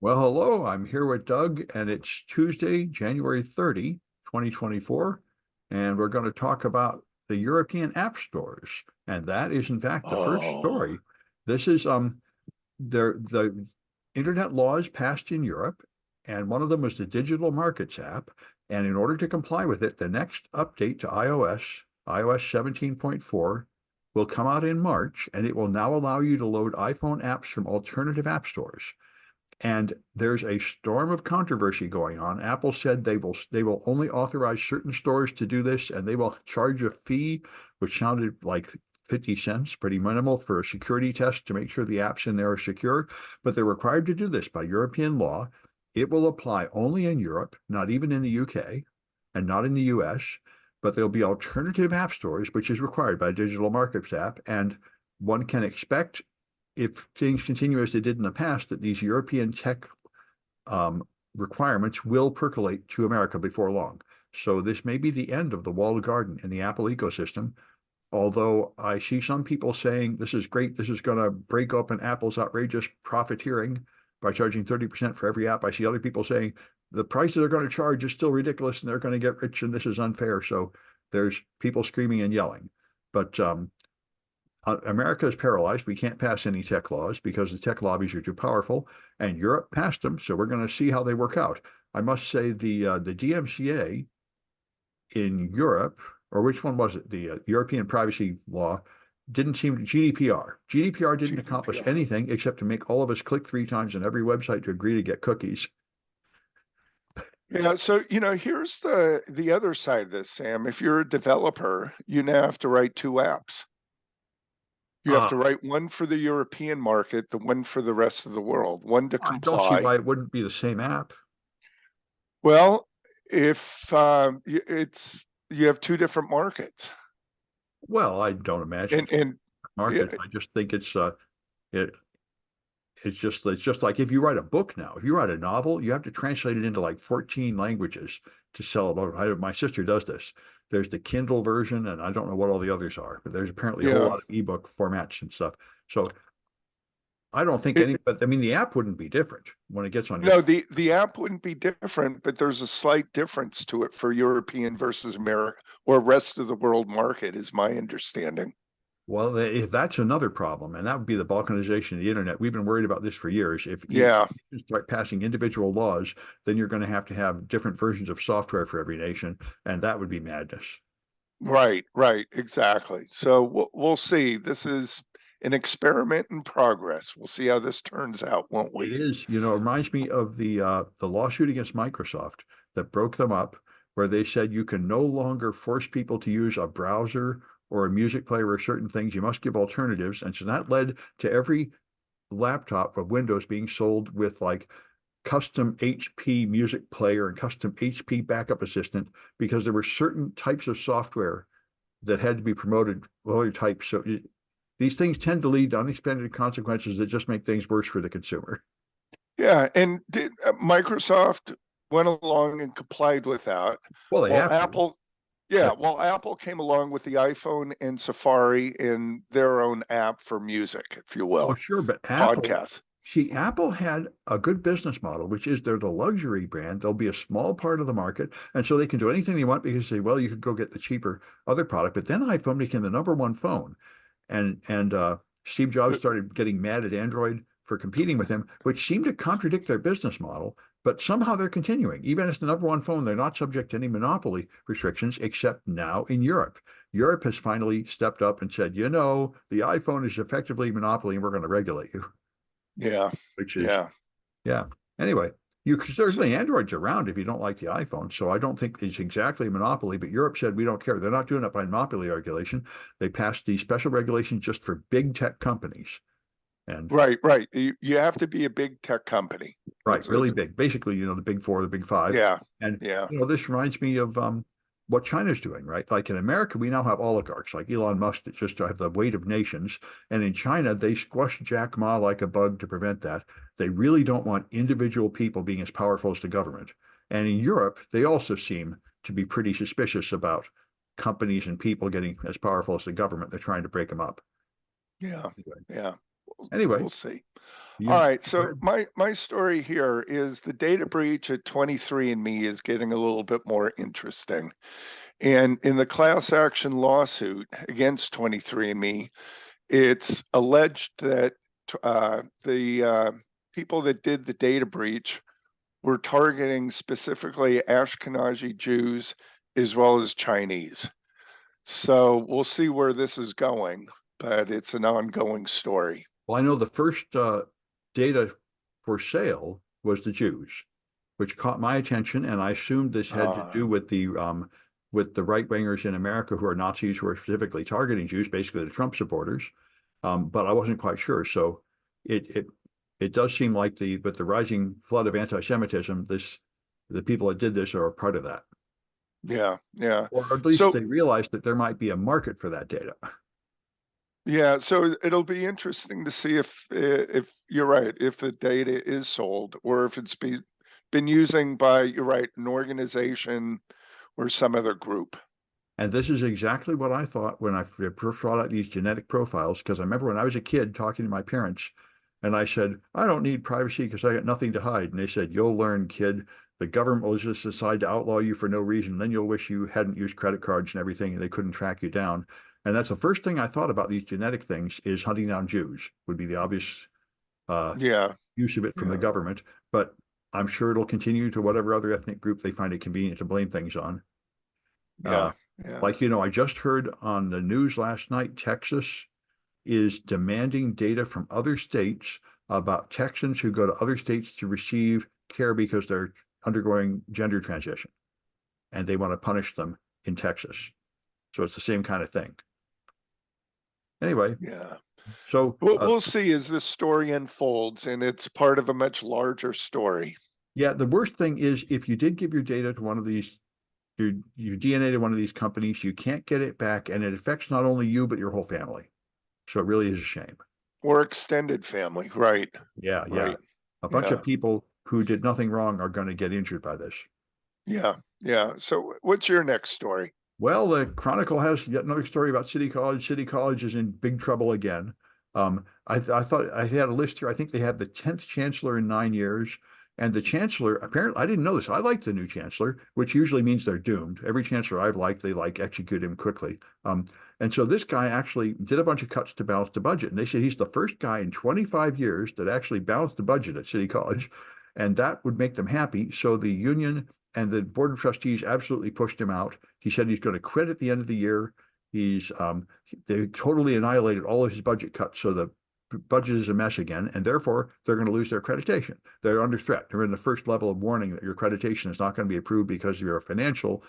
Well, hello, I'm here with Doug, and it's Tuesday, January 30, 2024, and we're going to talk about the European app stores. And that is, in fact, the first Oh, story. This is the internet laws passed in Europe, and one of them was the Digital Markets app. And in order to comply with it, the next update to iOS 17.4, will come out in March, and it will now allow you to load iPhone apps from alternative app stores. And there's a storm of controversy going on. Apple said they will only authorize certain stores to do this, and they will charge a fee, which sounded like 50 cents, pretty minimal for a security test to make sure the apps in there are secure. But they're required to do this by European law. It will apply only in Europe, not even in the UK, and not in the US. But there'll be alternative app stores, which is required by Digital Markets app. And one can expect, if things continue as they did in the past, that these European tech um, requirements will percolate to America before long. So this may be the end of the walled garden in the Apple ecosystem. Although I see some people saying this is great, this is going to break open Apple's outrageous profiteering by charging 30% for every app. I see other people saying the prices they're going to charge is still ridiculous and they're going to get rich and this is unfair. So there's people screaming and yelling. But America is paralyzed. We can't pass any tech laws because the tech lobbies are too powerful, and Europe passed them. So we're going to see how they work out. I must say the DMCA in Europe, or which one was it? The European privacy law didn't seem to GDPR. GDPR didn't accomplish GDPR. anything except to make all of us click 3 times on every website to agree to get cookies. Yeah, so here's the other side of this, Sam. If you're a developer, you now have to write two apps. You have Uh, to write one for the European market, the one for the rest of the world, one to I don't see comply. why it wouldn't be the same app. Well, if it's you have two different markets, Well, I don't imagine and yeah, markets. I just think it it's just like if you write a book now, if you write a novel, you have to translate it into like 14 languages to sell it. My sister does this. There's the Kindle version, and I don't know what all the others are, but there's apparently a whole yeah. lot of ebook formats and stuff. So I don't think It, any, but I mean, the app wouldn't be different when it gets on your no, phone. the app wouldn't be different, but there's a slight difference to it for European versus America or rest of the world market, is my understanding. Well, if that's another problem, and that would be the balkanization of the internet. We've been worried about this for years. If you Yeah, start passing individual laws, then you're going to have different versions of software for every nation, and that would be madness. right, exactly. So we'll see. This is an experiment in progress. We'll see how this turns out, won't It we? is, it reminds me of the lawsuit against Microsoft that broke them up, where they said you can no longer force people to use a browser or a music player or certain things. You must give alternatives. And so that led to every laptop of Windows being sold with like custom HP music player and custom HP backup assistant because there were certain types of software that had to be promoted with other types. So these things tend to lead to unexpected consequences that just make things worse for the consumer. Yeah, and did Microsoft went along and complied with that. Well, they Well, have to. Apple, yeah, But well, Apple came along with the iPhone and Safari in their own app for music, if you oh, will, sure, but podcasts. Apple had a good business model, which is they're the luxury brand. They'll be a small part of the market, and so they can do anything they want because they say, well, you could go get the cheaper other product. But then iPhone became the number one phone, and Steve Jobs started getting mad at Android for competing with him, which seemed to contradict their business model. But somehow they're continuing. Even as the number one phone, they're not subject to any monopoly restrictions, except now in Europe. Europe has finally stepped up and said, the iPhone is effectively monopoly and we're going to regulate you, Yeah, which is, yeah. yeah. Anyway, you can So, certainly Android's around if you don't like the iPhone. So I don't think it's exactly a monopoly, but Europe said we don't care. They're not doing it by monopoly regulation. They passed these special regulations just for big tech companies. And right. You have to be a big tech company. right, really It's big. Basically, the big four, the big five. yeah, And yeah. this reminds me of what China's doing, right? Like in America, we now have oligarchs like Elon Musk that just have the weight of nations. And in China, they squash Jack Ma like a bug to prevent that. They really don't want individual people being as powerful as the government. And in Europe, they also seem to be pretty suspicious about companies and people getting as powerful as the government. They're trying to break them up. Yeah, Anyway, yeah. We'll, anyway, we'll see. All You right, go so ahead. my story here is the data breach at 23andMe is getting a little bit more interesting. And in the class action lawsuit against 23andMe, it's alleged that the people that did the data breach were targeting specifically Ashkenazi Jews as well as Chinese. So we'll see where this is going, but it's an ongoing story. Well, I know the first data for sale was the Jews, which caught my attention, and I assumed this had to Uh, do with the right wingers in America who are Nazis who are specifically targeting Jews, basically the Trump supporters. But I wasn't quite sure. So it it it does seem like the with the rising flood of anti-Semitism, the people that did this are a part of that, yeah, yeah. or at least So they realized that there might be a market for that data. yeah, so it'll be interesting to see if you're right, if the data is sold or if it's been using by, you're right, an organization or some other group. And this is exactly what I thought when I first brought out these genetic profiles, because I remember when I was a kid talking to my parents, and I said, I don't need privacy because I got nothing to hide. And they said, you'll learn, kid. The government will just decide to outlaw you for no reason. Then you'll wish you hadn't used credit cards and everything, and they couldn't track you down. And that's the first thing I thought about these genetic things is hunting down Jews would be the obvious uh, Yeah, use of it from the yeah, government. But I'm sure it'll continue to whatever other ethnic group they find it convenient to blame things on. Uh, yeah, yeah. like, I just heard on the news last night, Texas is demanding data from other states about Texans who go to other states to receive care because they're undergoing gender transition and they want to punish them in Texas. So it's the same kind of thing. Anyway, Yeah. so We'll see as this story unfolds and it's part of a much larger story. yeah, the worst thing is if you did give your data to one of these, your DNA to one of these companies, you can't get it back, and it affects not only you but your whole family. So it really is a shame. Or extended family, right, Yeah, yeah. right. A bunch Yeah, of people who did nothing wrong are going to get injured by this. yeah, yeah. So what's your next story? Well, the Chronicle has yet another story about City College. City College is in big trouble again. I thought I had a list here. I think they had the 10th chancellor in 9 years. And the chancellor, apparently, I didn't know this. I like the new chancellor, which usually means they're doomed. Every chancellor I've liked, they like execute him quickly. And so this guy actually did a bunch of cuts to balance the budget. And they said he's the first guy in 25 years that actually balanced the budget at City College. And that would make them happy. So the union and the board of trustees absolutely pushed him out. He said he's going to quit at the end of the year. They totally annihilated all of his budget cuts, so the budget is a mess again, and therefore they're going to lose their accreditation. They're under threat. They're in the first level of warning that your accreditation is not going to be approved because of your financial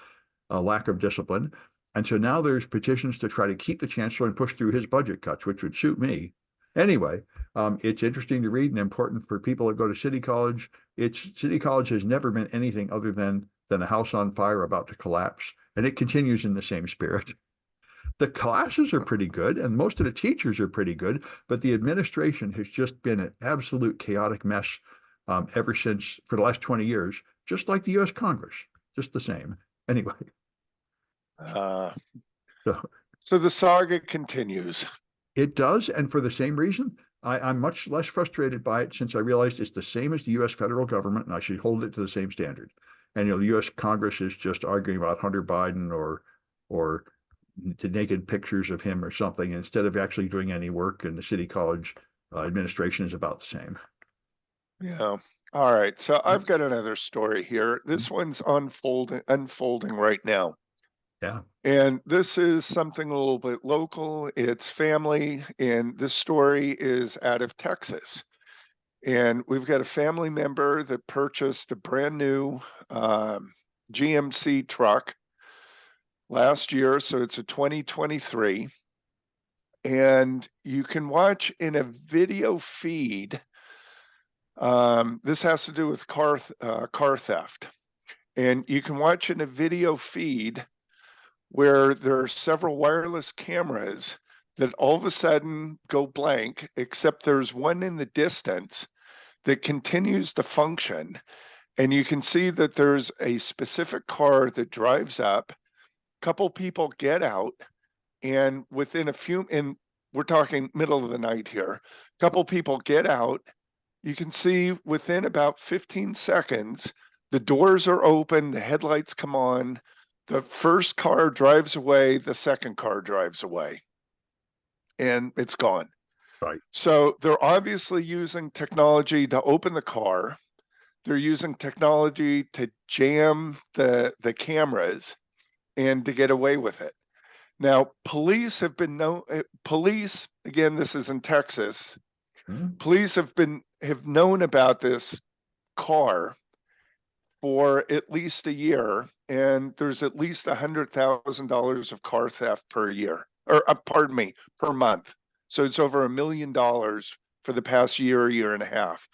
lack of discipline. And so now there's petitions to try to keep the chancellor and push through his budget cuts, which would suit me. Anyway, it's interesting to read and important for people that go to City College. City College has never been anything other than a house on fire about to collapse, and it continues in the same spirit. The classes are pretty good, and most of the teachers are pretty good, but the administration has just been an absolute chaotic mess ever since for the last 20 years, just like the U.S. Congress, just the same. Anyway, Uh, so so the saga continues. it does, and for the same reason, I'm much less frustrated by it since I realized it's the same as the U.S. federal government, and I should hold it to the same standard. And the U.S. Congress is just arguing about Hunter Biden or to naked pictures of him or something instead of actually doing any work. And the City College administration is about the same. Yeah. All right. So Yep. I've got another story here. This one's unfolding right now. Yeah. And this is something a little bit local. It's family, and this story is out of Texas. And we've got a family member that purchased a brand new GMC truck last year. So it's a 2023. And you can watch in a video feed. This has to do with car theft. And you can watch in a video feed where there are several wireless cameras that all of a sudden go blank, except there's one in the distance that continues to function. And you can see that there's a specific car that drives up. A couple people get out, and within a few, and we're talking middle of the night here, a couple people get out, You can see within about 15 seconds, the doors are open, the headlights come on, the first car drives away, the second car drives away, and it's gone. Right. So they're obviously using technology to open the car. They're using technology to jam the cameras and to get away with it. Now, police have been known, police, again, this is in Texas, Hmm. police have known about this car for at least a year, and there's at least $100,000 of car theft per year, or pardon me, per month. So it's over $1 million for the past year and a half.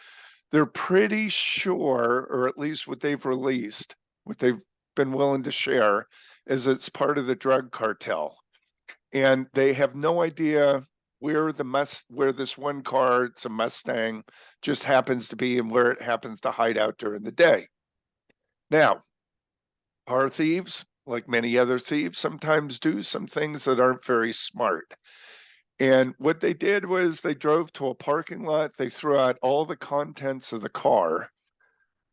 They're pretty sure, or at least what they've released, what they've been willing to share, is it's part of the drug cartel. And they have no idea where where this one car, it's a Mustang, just happens to be and where it happens to hide out during the day. Now, car thieves, like many other thieves, sometimes do some things that aren't very smart. And what they did was they drove to a parking lot, they threw out all the contents of the car,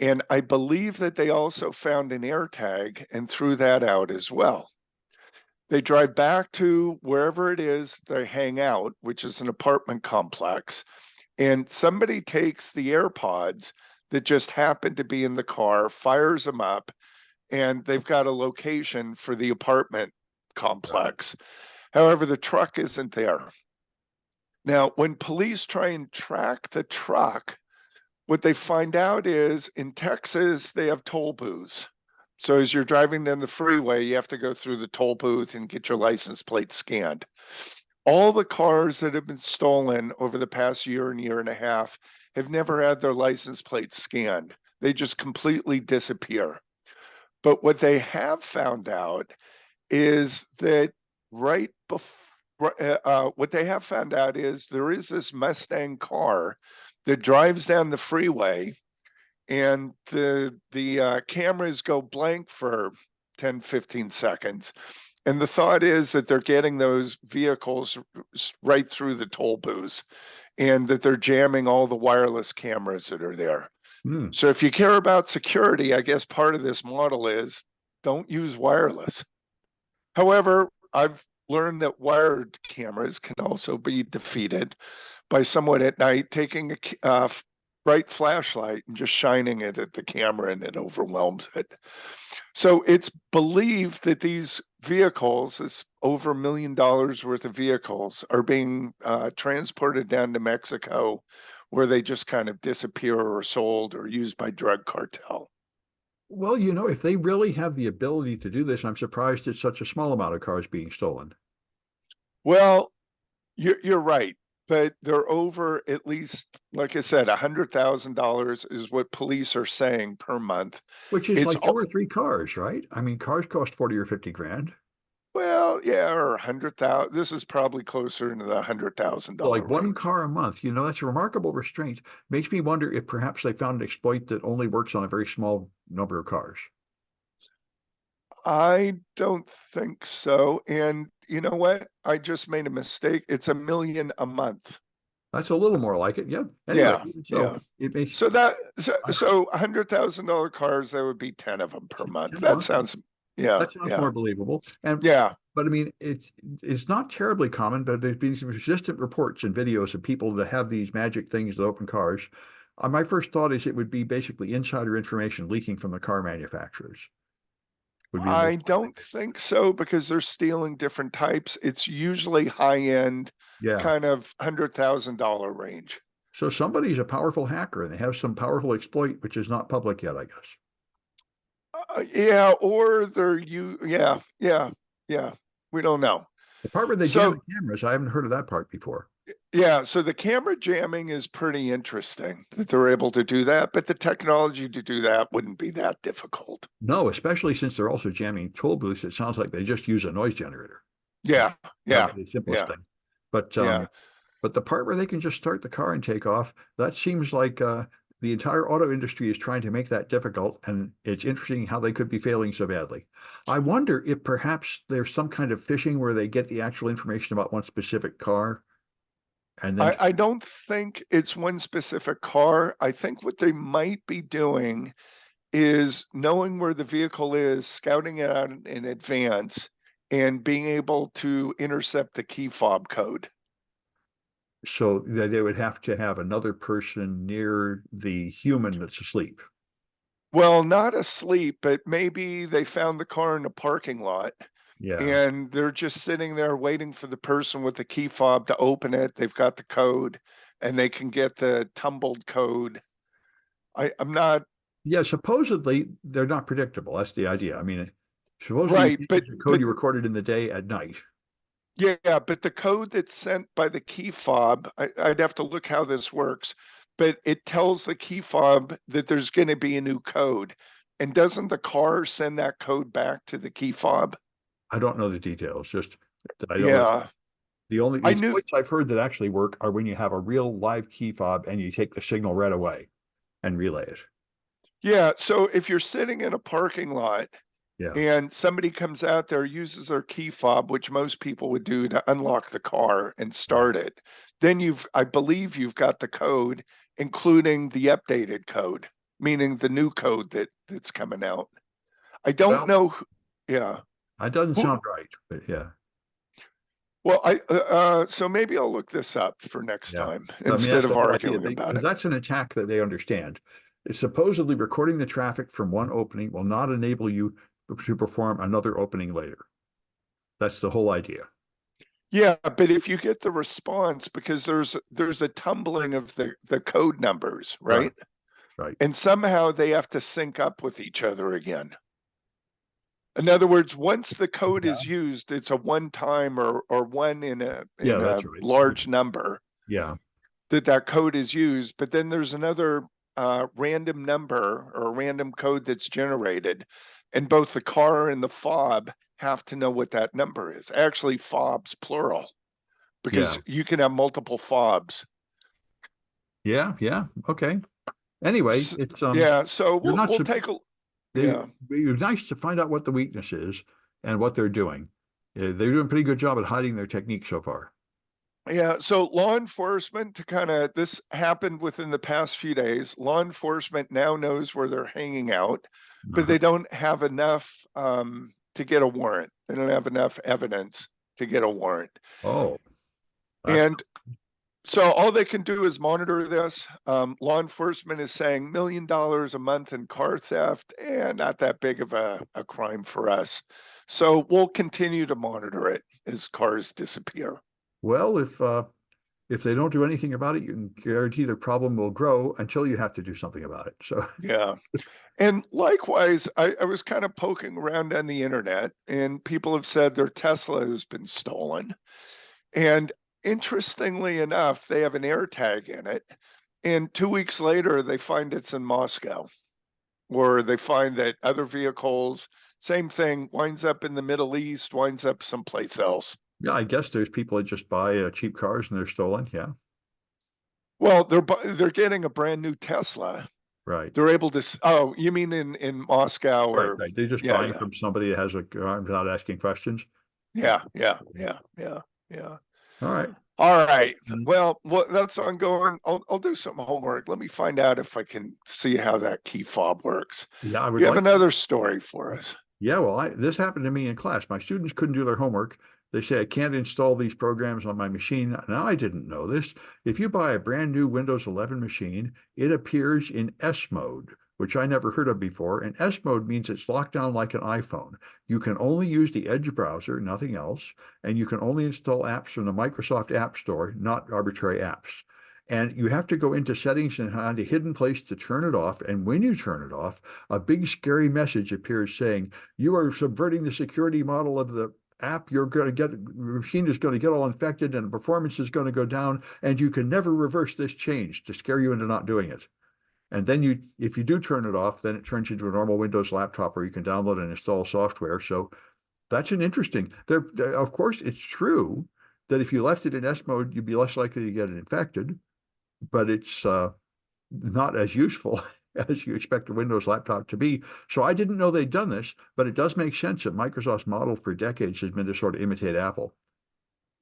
and I believe that they also found an AirTag and threw that out as well. They drive back to wherever it is they hang out, which is an apartment complex, and somebody takes the AirPods that just happen to be in the car, fires them up, and they've got a location for the apartment Right. complex. However, the truck isn't there. Now, when police try and track the truck, what they find out is in Texas, they have toll booths. So as you're driving down the freeway, you have to go through the toll booth and get your license plate scanned. All the cars that have been stolen over the past year and a half have never had their license plates scanned. They just completely disappear. But what they have found out is that right before, what they have found out is there is this Mustang car that drives down the freeway, and the cameras go blank for 10, 15 seconds. And the thought is that they're getting those vehicles right through the toll booths and that they're jamming all the wireless cameras that are there. Hmm. So if you care about security, I guess part of this model is don't use wireless. However, I've learned that wired cameras can also be defeated by someone at night taking a bright flashlight and just shining it at the camera, and it overwhelms it. So it's believed that these vehicles, this over $1 million worth of vehicles, are being transported down to Mexico, where they just kind of disappear or sold or used by drug cartel. Well, if they really have the ability to do this, I'm surprised it's such a small amount of cars being stolen, Well, you're right, but they're over at least, like I said, $100,000 is what police are saying per month. which is It's like two or three cars, right? I mean, cars cost 40 or 50 grand. well, yeah, or 100,000. This is probably closer to the hundred thousand So dollar like one range. car a month, that's a remarkable restraint. Makes me wonder if perhaps they found an exploit that only works on a very small number of cars. I don't think so. And you know what? I just made a mistake. It's $1 million a month. That's a little more like it. Yep. Anyway, Yeah, so yeah. it makes So that so $100,000 cars, that would be 10 of them per month. 10 a That month. sounds, yeah, That sounds yeah, more believable. And yeah. but I mean, it's not terribly common, but there's been some persistent reports and videos of people that have these magic things that open cars. My first thought is it would be basically insider information leaking from the car manufacturers. Would be the I most likely don't case. think so because they're stealing different types. It's usually high end, Yeah. kind of $100,000 range. So somebody's a powerful hacker and they have some powerful exploit which is not public yet, I guess. Yeah, or yeah, yeah, yeah. We don't know. The part where they jam So the cameras, I haven't heard of that part before. yeah, so the camera jamming is pretty interesting that they're able to do that, but the technology to do that wouldn't be that difficult. No, especially since they're also jamming toll booths. It sounds like they just use a noise generator. Yeah, That would yeah, be the simplest yeah, thing. But yeah. the part where they can just start the car and take off, that seems like the entire auto industry is trying to make that difficult, and it's interesting how they could be failing so badly. I wonder if perhaps there's some kind of phishing where they get the actual information about one specific car And then, I don't think it's one specific car. I think what they might be doing is knowing where the vehicle is, scouting it out in advance, and being able to intercept the key fob code. so they would have to have another person near the human that's asleep. Well, not asleep, but maybe they found the car in a parking lot Yeah. and they're just sitting there waiting for the person with the key fob to open it. They've got the code and they can get the tumbled code. I'm not Yeah, supposedly they're not predictable. That's the idea. I mean, supposedly you right, can't but use a code but you recorded in the day at night. yeah, but the code that's sent by the key fob, I'd have to look how this works, but it tells the key fob that there's going to be a new code. And doesn't the car send that code back to the key fob? I don't know the details, just that I know that Yeah, the I knew. exploits I've heard that actually work are when you have a real live key fob and you take the signal right away and relay it. Yeah, so if you're sitting in a parking lot Yeah. and somebody comes out there, uses their key fob, which most people would do to unlock the car and Right. start it, then I believe you've got the code, including the updated code, meaning the new code that's coming out. I don't Well, know. Yeah. that doesn't Who, sound right, but yeah. well, so maybe I'll look this up for next Yeah. time I mean, instead that's the of whole idea. arguing about Because it. that's an attack that they understand. It's supposedly recording the traffic from one opening will not enable you to perform another opening later. That's the whole idea. Yeah, but if you get the response, because there's a tumbling of the code numbers, Right. right? Right. And somehow they have to sync up with each other again. In other words, once the code Yeah. is used, it's a one time or one in Yeah, a that's right. large number Yeah. that code is used. But then there's another random number or random code that's generated, and both the car and the fob have to know what that number is. Actually, fobs plural, Yeah. because you can have multiple fobs. Yeah. Yeah. Okay. Anyway, it's Yeah, so you're not we'll take a they yeah. it was nice to find out what the weakness is and what they're doing. They're doing a pretty good job at hiding their technique so far. Yeah, so law enforcement to kind of this happened within the past few days. Law enforcement now knows where they're hanging out, but Uh-huh. they don't have enough to get a warrant. They don't have enough evidence to get a warrant. Oh, that's And so all they can do is monitor this. Law enforcement is saying $1 million a month in car theft, and not that big of a crime for us. So we'll continue to monitor it as cars disappear. well, if they don't do anything about it, you can guarantee the problem will grow until you have to do something about it. So, Yeah. And likewise, I was kind of poking around on the internet, and people have said their Tesla has been stolen. And interestingly enough, they have an AirTag in it. And 2 weeks later, they find it's in Moscow, or they find that other vehicles, same thing, winds up in the Middle East, winds up someplace else. yeah, I guess there's people that just buy cheap cars and they're stolen. Yeah, Well, they're getting a brand new Tesla. right. They're able to. Oh, you mean in Moscow Right, or right. They're just yeah, buying yeah. from somebody that has a car without asking questions. Yeah. Yeah, yeah, yeah, yeah, yeah. All right. All right. Mm. Well, that's ongoing. I'll do some homework. Let me find out if I can see how that key fob works. Yeah, I would You have like to. another story for us. Yeah, well, this happened to me in class. My students couldn't do their homework. They say I can't install these programs on my machine. Now, I didn't know this. If you buy a brand new Windows 11 machine, it appears in S mode, which I never heard of before. And S mode means it's locked down like an iPhone. You can only use the Edge browser, nothing else, and you can only install apps from the Microsoft App Store, not arbitrary apps. And you have to go into settings and find a hidden place to turn it off. And when you turn it off, a big scary message appears saying, you are subverting the security model of the app. You're going to get, the machine is going to get all infected and performance is going to go down. And you can never reverse this change to scare you into not doing it. And then if you do turn it off, then it turns into a normal Windows laptop where you can download and install software. So that's an interesting, of course, it's true that if you left it in S mode, you'd be less likely to get it infected, but it's not as useful as you expect a Windows laptop to be. So I didn't know they'd done this, but it does make sense that Microsoft's model for decades has been to sort of imitate Apple.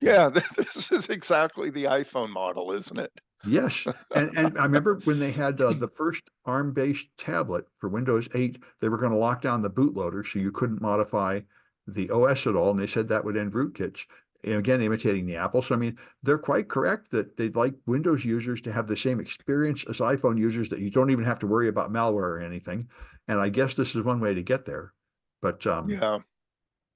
Yeah, this is exactly the iPhone model, isn't it? Yes, and I remember when they had the first ARM-based tablet for Windows 8, they were going to lock down the bootloader so you couldn't modify the OS at all, and they said that would end rootkits. And again, imitating the Apple. So I mean, they're quite correct that they'd like Windows users to have the same experience as iPhone users, that you don't even have to worry about malware or anything. And I guess this is one way to get there. But Yeah.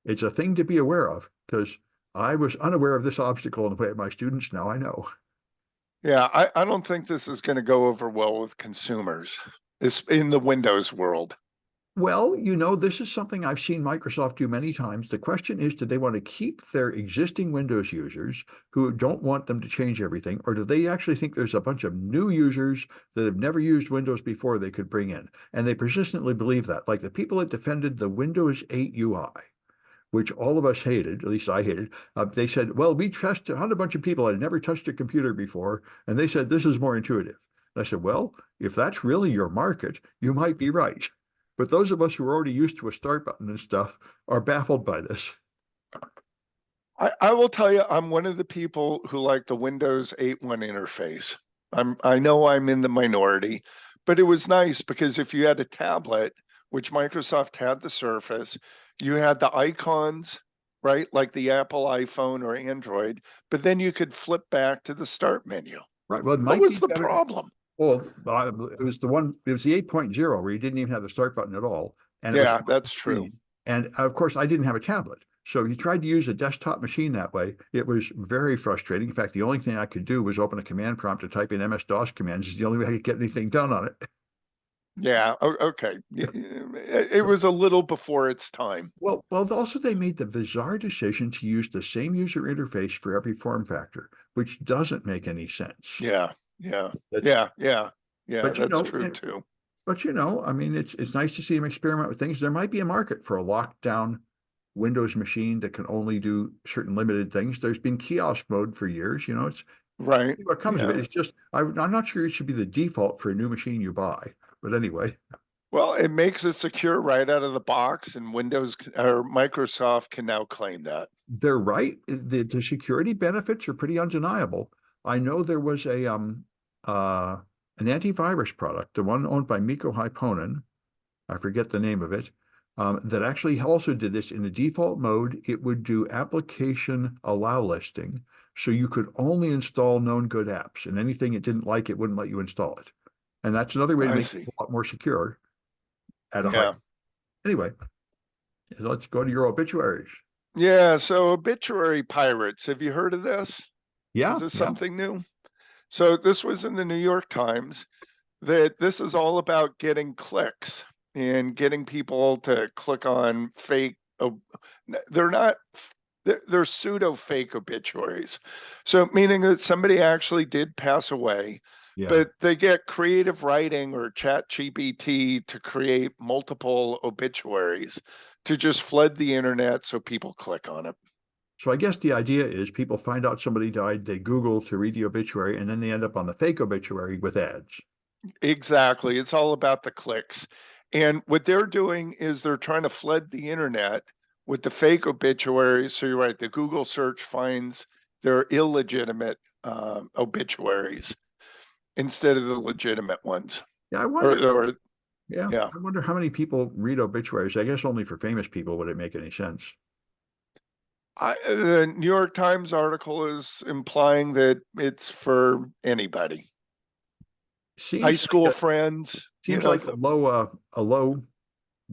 it's a thing to be aware of because I was unaware of this obstacle in the way of my students. Now I know. Yeah, I don't think this is going to go over well with consumers. It's in the Windows world. Well, this is something I've seen Microsoft do many times. The question is, do they want to keep their existing Windows users who don't want them to change everything, or do they actually think there's a bunch of new users that have never used Windows before they could bring in? And they persistently believe that. Like the people that defended the Windows 8 UI, which all of us hated, at least I hated, they said, well, we tested on a bunch of people that had never touched a computer before, and they said this is more intuitive. And I said, well, if that's really your market, you might be right. But those of us who are already used to a start button and stuff are baffled by this. I will tell you, I'm one of the people who like the Windows 8.1 interface. I know I'm in the minority, but it was nice because if you had a tablet, which Microsoft had the Surface, you had the icons, right? Like the Apple iPhone or Android, but then you could flip back to the start menu. Right. Well, it What might was be the better. problem? Well, it was the 8.0 where you didn't even have the start button at all. And it was Yeah, that's true. screen. And of course, I didn't have a tablet. So you tried to use a desktop machine that way. It was very frustrating. In fact, the only thing I could do was open a command prompt to type in MS-DOS commands. It's the only way I could get anything done on it. Yeah, okay. It was a little before its time. Well, also they made the bizarre decision to use the same user interface for every form factor, which doesn't make any sense. Yeah, yeah, That's, yeah, yeah, yeah, but that's true too. I mean, it's nice to see them experiment with things. There might be a market for a lockdown Windows machine that can only do certain limited things. There's been kiosk mode for years. It's Right. what comes of it. Yeah. It's just I'm not sure it should be the default for a new machine you buy. But anyway, Well, it makes it secure right out of the box, and Windows or Microsoft can now claim that. they're right. The security benefits are pretty undeniable. I know there was uh an antivirus product, the one owned by Mikko Hyppönen, I forget the name of it, that actually also did this in the default mode. It would do application allow listing, so you could only install known good apps, and anything it didn't like, it wouldn't let you install it. And that's another way to I make see. it a lot more secure at a high. Yeah. Anyway, let's go to your obituaries. Yeah. So, obituary pirates. Have you heard of this? Is Yeah, this yeah. something new? So, this was in the New York Times that this is all about getting clicks and getting people to click on fake. They're not, they're pseudo fake obituaries. So, meaning that somebody actually did pass away, Yeah. but they get creative writing or chat GPT to create multiple obituaries to just flood the internet so people click on it. So I guess the idea is people find out somebody died, they Google to read the obituary, and then they end up on the fake obituary with ads. Exactly. It's all about the clicks. And what they're doing is they're trying to flood the internet with the fake obituaries. So you're right, the Google search finds their illegitimate obituaries instead of the legitimate ones. Yeah, I Or, wonder. or Yeah, yeah, I wonder how many people read obituaries. I guess only for famous people would it make any sense. The New York Times article is implying that it's for anybody, high Seems school like a friends, seems like a low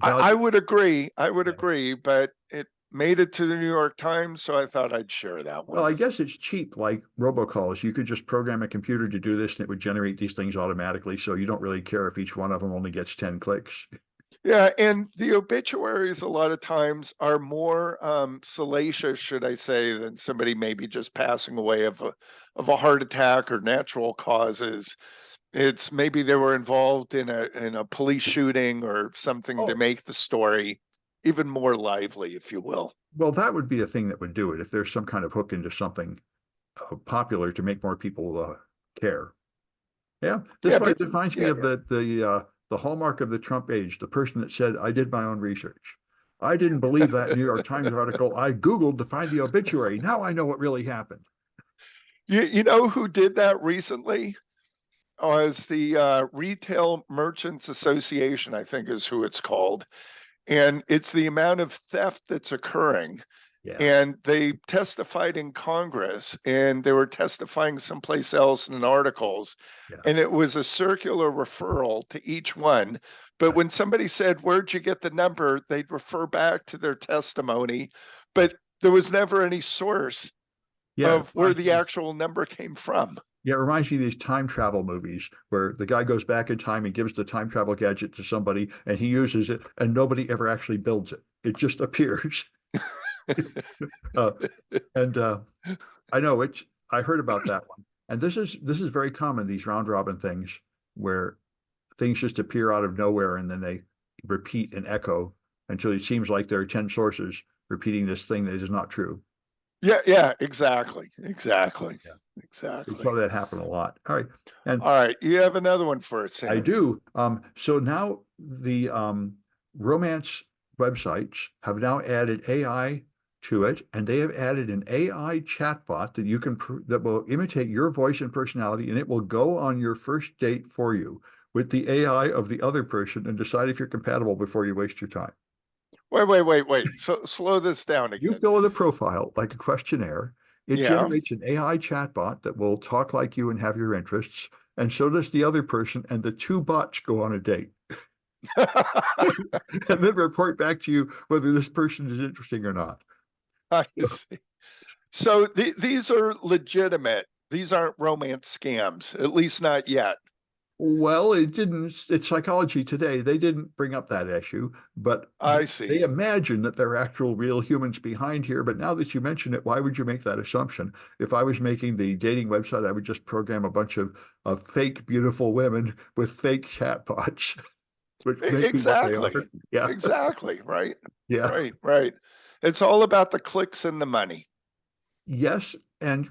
I value. would agree. I would Yeah. agree, but it made it to the New York Times, so I thought I'd share that Well, one. I guess it's cheap, like robocalls. You could just program a computer to do this, and it would generate these things automatically. So you don't really care if each one of them only gets 10 clicks. Yeah, and the obituaries a lot of times are more salacious, should I say, than somebody maybe just passing away of a heart attack or natural causes. It's maybe they were involved in a police shooting or something to Oh, make the story even more lively, if you will. well, that would be a thing that would do it if there's some kind of hook into something popular to make more people care. Yeah, Yeah, this but reminds me yeah, of the hallmark of the Trump age, the person that said, "I did my own research." I didn't believe that New York Times article. I Googled to find the obituary. Now I know what really happened. You know who did that recently? Was the Retail Merchants Association, I think is who it's called. And it's the amount of theft that's occurring. Yeah, And they testified in Congress, and they were testifying someplace else in articles. yeah. And it was a circular referral to each one. But when somebody said, "Where'd you get the number?" they'd refer back to their testimony. That's, But there was never any source yeah, it of where reminds the me, actual number came from. yeah, it reminds me of these time travel movies where the guy goes back in time and gives the time travel gadget to somebody and he uses it and nobody ever actually builds it. It just appears. Uh, and I know it's, I heard about that one. And this is very common, these round robin things where things just appear out of nowhere and then they repeat and echo until it seems like there are 10 sources repeating this thing that is not true. Yeah, yeah, exactly. Exactly. Yeah. We Exactly. saw that happen a lot. All right. And All right, you have another one for us, I Sam. do. So now the romance websites have now added AI to it, and they have added an AI chatbot that you can that will imitate your voice and personality, and it will go on your first date for you with the AI of the other person and decide if you're compatible before you waste your time. Wait. So slow this down You again. fill in a profile like a questionnaire. It Yeah. generates an AI chatbot that will talk like you and have your interests, and so does the other person, and the two bots go on a date. And then report back to you whether this person is interesting or not. I see. So these are legitimate. These aren't romance scams, at least not yet. Well, it didn't, it's psychology today. They didn't bring up that issue, but I they see. imagine that there are actual real humans behind here. But now that you mention it, why would you make that assumption? If I was making the dating website, I would just program a bunch of fake, beautiful women with fake chatbots, which make me what they Exactly. are. Yeah. Exactly. Right. Yeah. Right. It's all about the clicks and the money. Yes. And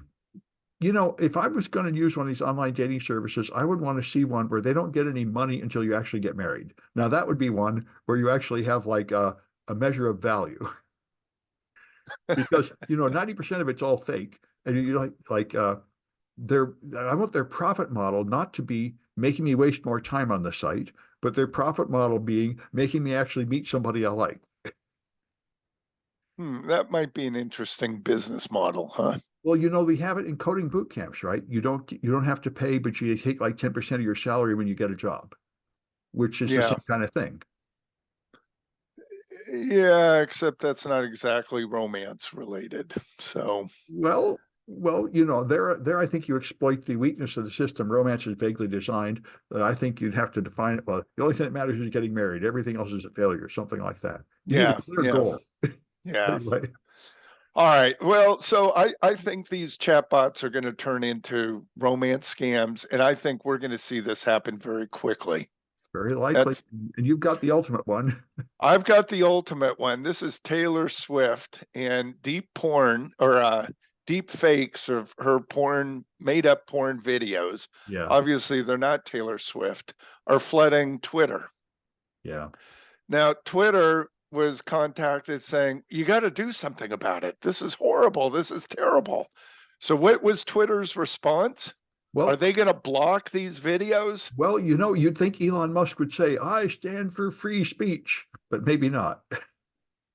if I was going to use one of these online dating services, I would want to see one where they don't get any money until you actually get married. Now, that would be one where you actually have like a measure of value because, 90% of it's all fake. And you their, I want their profit model not to be making me waste more time on the site, but their profit model being making me actually meet somebody I like. That might be an interesting business model, huh? Well, we have it in coding boot camps, right? You don't have to pay, but you take like 10% of your salary when you get a job, which is the Yeah. same kind of thing. Yeah, except that's not exactly romance related. So, Well, there I think you exploit the weakness of the system. Romance is vaguely designed. I think you'd have to define it. Well, the only thing that matters is getting married. Everything else is a failure, something like that. You need a yeah, clear yeah, goal. yeah. Anyway, All right. Well, so I think these chatbots are going to turn into romance scams, and I think we're going to see this happen very quickly. very likely. That's And you've got the ultimate one. I've got the ultimate one. This is Taylor Swift and deep porn or deep fakes of her porn, made up porn videos. Yeah, Obviously, they're not Taylor Swift, are flooding Twitter. yeah. Now, Twitter was contacted saying, "You got to do something about it. This is horrible. This is terrible." So, what was Twitter's response? Are Well, they going to block these videos? well, you'd think Elon Musk would say, "I stand for free speech," but maybe not.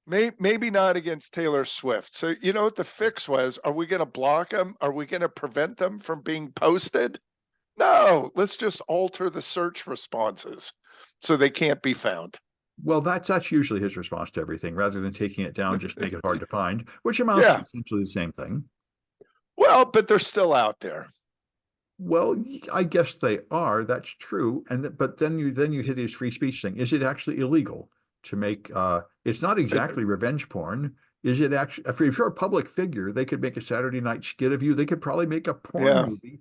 Maybe not against Taylor Swift. So, you know what the fix was? Are we going to block them? Are we going to prevent them from being posted? No, let's just alter the search responses so they can't be found. Well, that's usually his response to everything. Rather than taking it down, just make it hard to find, which amounts to Yeah. essentially the same thing. Well, but they're still out there. Well, I guess they are. That's true. But then you hit his free speech thing. Is it actually illegal to make? It's not exactly revenge porn. Is it actually? If you're a public figure, they could make a Saturday night skit of you. They could probably make a porn Yeah. movie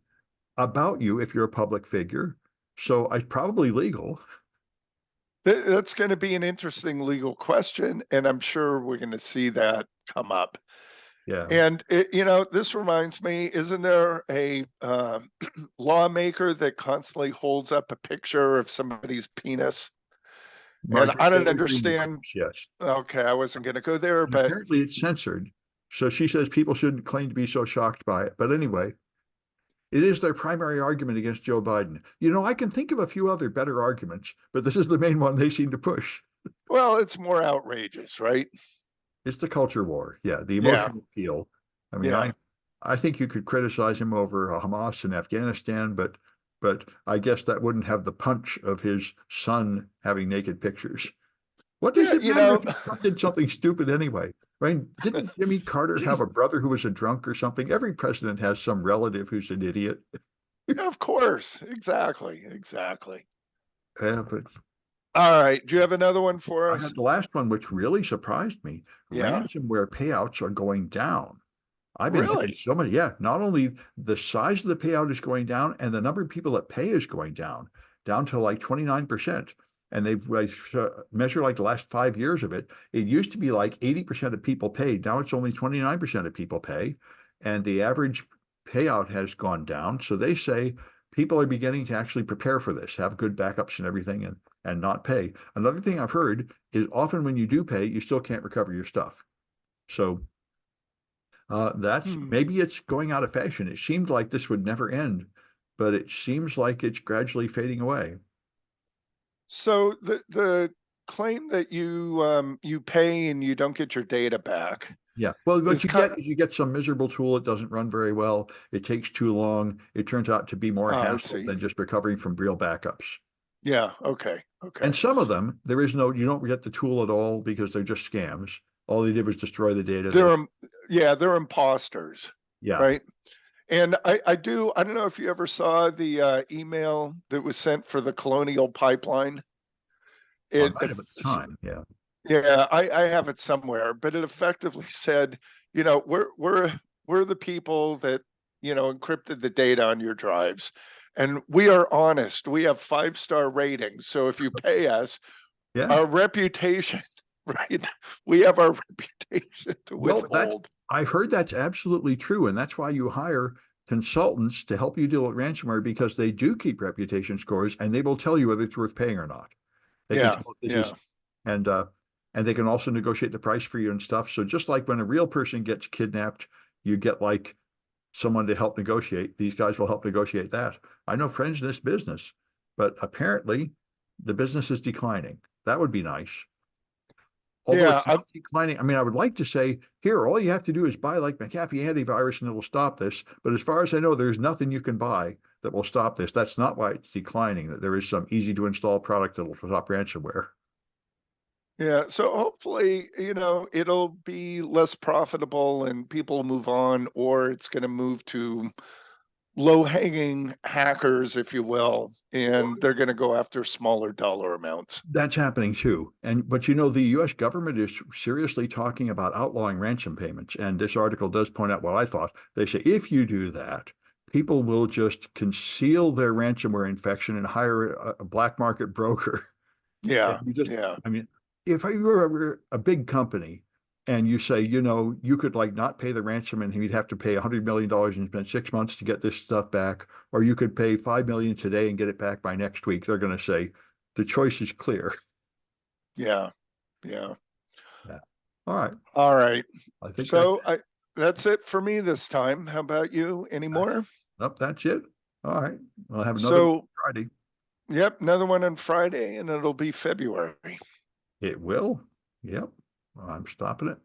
about you if you're a public figure. So it's probably legal. That's going to be an interesting legal question, and I'm sure we're going to see that come up. Yeah. And this reminds me, isn't there a lawmaker that constantly holds up a picture of somebody's penis? And I don't Marjorie understand. Williams, yes. Okay, I wasn't going to go there, And but apparently it's censored. So she says people shouldn't claim to be so shocked by it. But anyway, it is their primary argument against Joe Biden. You know, I can think of a few other better arguments, but this is the main one they seem to push. well, it's more outrageous, right? It's the culture war. Yeah, the Yeah, emotional appeal. I mean, yeah. I think you could criticize him over Hamas in Afghanistan, but I guess that wouldn't have the punch of his son having naked pictures. What does Yeah, it matter if his son did something stupid anyway? Right? Didn't Jimmy Carter have a brother who was a drunk or something? Every president has some relative who's an idiot. of course. Exactly. Exactly. But All right. Do you have another one for I us? had the last one, which really surprised me. Yeah. Ransomware payouts are going down. I've been getting Really? so many. Yeah, not only the size of the payout is going down, and the number of people that pay is going down to like 29%. And they've measured like the last 5 years of it. It used to be like 80% of people paid. Now it's only 29% of people pay. And the average payout has gone down. So they say people are beginning to actually prepare for this, have good backups and everything, and not pay. Another thing I've heard is often when you do pay, you still can't recover your stuff. So that's Hmm. maybe it's going out of fashion. It seemed like this would never end, but it seems like it's gradually fading away. So the claim that you pay and you don't get your data back Yeah. Well, what is you kind. get is you get some miserable tool. It doesn't run very well. It takes too long. It turns out to be more I hassle see. than just recovering from real backups. Yeah. Okay. And Okay. some of them, you don't get the tool at all because they're just scams. All they did was destroy the data. They're yeah, they're imposters, Yeah, right? And I don't know if you ever saw the email that was sent for the Colonial Pipeline. I It might have at the time. Yeah. Yeah, I have it somewhere, but it effectively said, we're the people that, encrypted the data on your drives. And we are honest. We have 5-star ratings. So if you pay us, Yeah. our reputation, right? We have our reputation to Well, withhold. I've heard that's absolutely true. And that's why you hire consultants to help you deal with ransomware because they do keep reputation scores and they will tell you whether it's worth paying or not. They can Yeah, tell if this yeah, is, and and they can also negotiate the price for you and stuff. So just like when a real person gets kidnapped, you get like someone to help negotiate. These guys will help negotiate that. I know friends in this business, but apparently the business is declining. That would be nice. Although yeah. it's not declining. I mean, I would like to say, here, all you have to do is buy like McAfee antivirus and it will stop this. But as far as I know, there's nothing you can buy that will stop this. That's not why it's declining, that there is some easy to install product that will stop ransomware. Yeah, so hopefully, it'll be less profitable and people move on, or it's going to move to low-hanging hackers, if you will, and they're going to go after smaller dollar amounts. That's happening too. But you know, the US government is seriously talking about outlawing ransom payments. And this article does point out what I thought. They say if you do that, people will just conceal their ransomware infection and hire a black market broker. And Yeah, you just, yeah, I mean, if you were a big company and you say, you could like not pay the ransom and you'd have to pay $100 million and spend 6 months to get this stuff back, or you could pay 5 million today and get it back by next week, they're going to say the choice is clear. yeah, yeah. Yeah. All right. All right. I think So that's it for me this time. How about you? Any that's, more? nope, that's it. All right. We'll have another So, Friday. yep, another one on Friday, and it'll be February. It will. Yep. I'm stopping it.